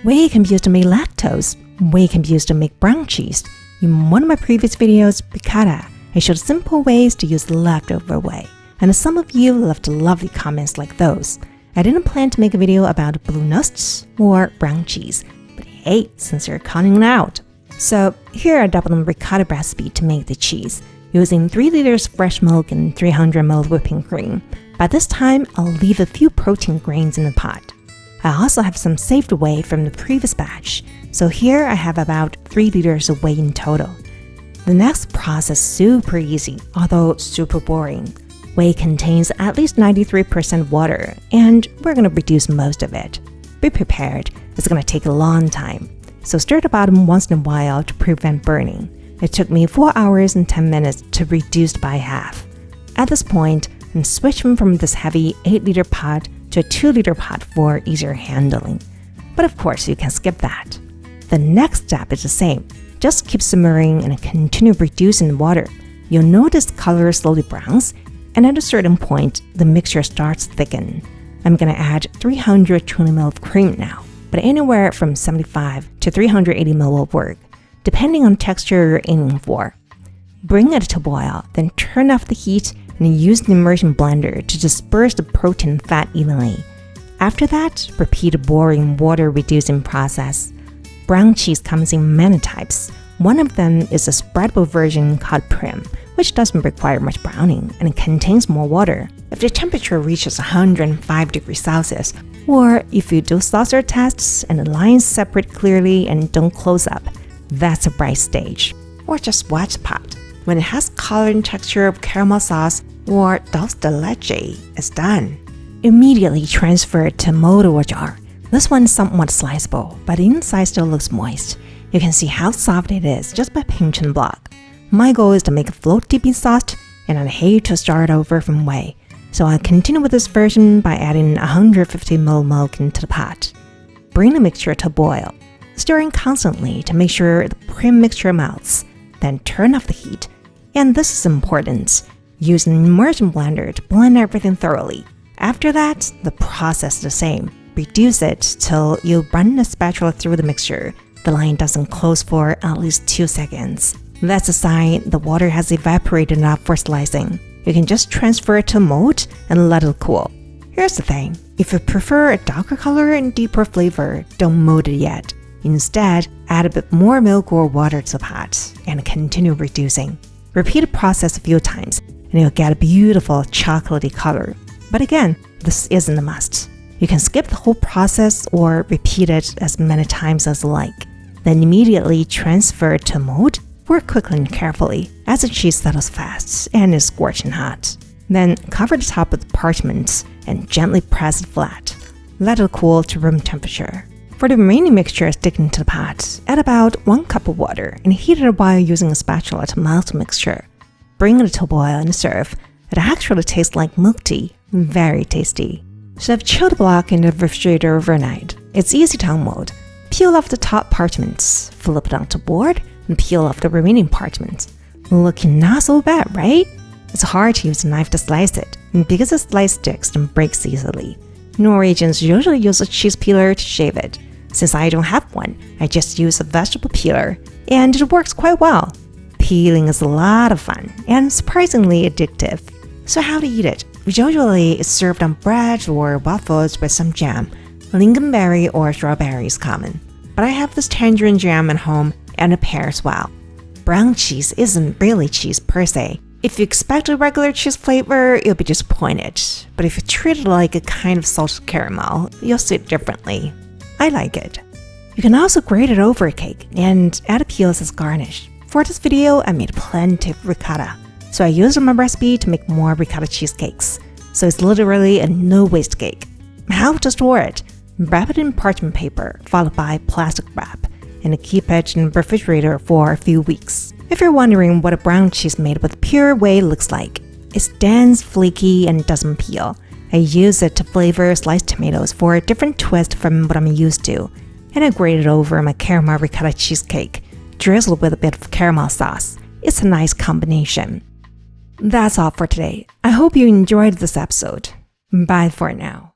Whey can be used to make lactose. Whey can be used to make brown cheese. In one of my previous videos, ricotta, I showed simple ways to use leftover whey. And some of you left lovely comments like those. I didn't plan to make a video about Brunost or brown cheese, but hey, since you're calling it out. So here I doubled the ricotta recipe to make the cheese, using 3 liters fresh milk and 300 ml whipping cream. By this time, I'll leave a few protein grains in the pot. I also have some saved whey from the previous batch, so here I have about 3 liters of whey in total. The next process is super easy, although super boring. Whey contains at least 93% water, and we're going to reduce most of it. Be prepared, it's going to take a long time. So stir the bottom once in a while to prevent burning. It took me 4 hours and 10 minutes to reduce by half. At this point, I'm switching from this heavy 8-liter pot to a 2-liter pot for easier handling. But of course, you can skip that. The next step is the same. Just keep simmering and continue reducing the water. You'll notice the color slowly browns, and at a certain point, the mixture starts to thicken. I'm going to add 320 ml of cream now, but anywhere from 75 to 380 ml will work, depending on the texture you're aiming for. Bring it to boil, then turn off the heat and use the immersion blender to disperse the protein and fat evenly. After that, repeat the boring water-reducing process. Brown cheese comes in many types. One of them is a spreadable version called Prim, which doesn't require much browning and it contains more water. If the temperature reaches 105 degrees Celsius, or if you do saucer tests and the lines separate clearly and don't close up, that's a bright stage. Or just watch the pot. When it has color and texture of caramel sauce or dulce de leche, it's done. Immediately transfer it to a mold or jar. This one's somewhat sliceable, but the inside still looks moist. You can see how soft it is just by pinching the block. My goal is to make a Fløtemysost, and I hate to start over from whey. So I'll continue with this version by adding 150 ml milk into the pot. Bring the mixture to a boil, stirring constantly to make sure the Prim mixture melts. Then turn off the heat. And this is important. Use an immersion blender to blend everything thoroughly. After that, the process is the same. Reduce it till you run a spatula through the mixture. The line doesn't close for at least 2 seconds. That's a sign the water has evaporated enough for slicing. You can just transfer it to a mold and let it cool. Here's the thing. If you prefer a darker color and deeper flavor, don't mold it yet. Instead, add a bit more milk or water to the pot and continue reducing. Repeat the process a few times and you'll get a beautiful chocolatey color. But again, this isn't a must. You can skip the whole process or repeat it as many times as you like. Then immediately transfer it to a mold. Work quickly and carefully as the cheese settles fast and is scorching hot. Then cover the top with parchment and gently press it flat. Let it cool to room temperature. For the remaining mixture sticking to the pot, add about 1 cup of water and heat it while using a spatula to melt the mixture. Bring it to a boil and serve. It actually tastes like milk tea, very tasty. So I've chilled the block in the refrigerator overnight. It's easy to unmold. Peel off the top parchments, flip it onto board, and peel off the remaining parchment. Looking not so bad, right? It's hard to use a knife to slice it, because the slice sticks and breaks easily. Norwegians usually use a cheese peeler to shave it. Since I don't have one, I just use a vegetable peeler, and it works quite well. Peeling is a lot of fun and surprisingly addictive. So how to eat it? Usually it's served on bread or waffles with some jam. Lingonberry or strawberry is common. But I have this tangerine jam at home and it pairs well. Brown cheese isn't really cheese per se. If you expect a regular cheese flavor, you'll be disappointed. But if you treat it like a kind of salted caramel, you'll see it differently. I like it. You can also grate it over a cake and add peels as garnish. For this video, I made plenty of ricotta. So I used my recipe to make more ricotta cheesecakes. So it's literally a no-waste cake. How to store it? Wrap it in parchment paper, followed by plastic wrap, and keep it in the refrigerator for a few weeks. If you're wondering what a brown cheese made with pure whey looks like, it's dense, flaky, and doesn't peel. I use it to flavor sliced tomatoes for a different twist from what I'm used to. And I grate it over my caramel ricotta cheesecake, drizzled with a bit of caramel sauce. It's a nice combination. That's all for today. I hope you enjoyed this episode. Bye for now.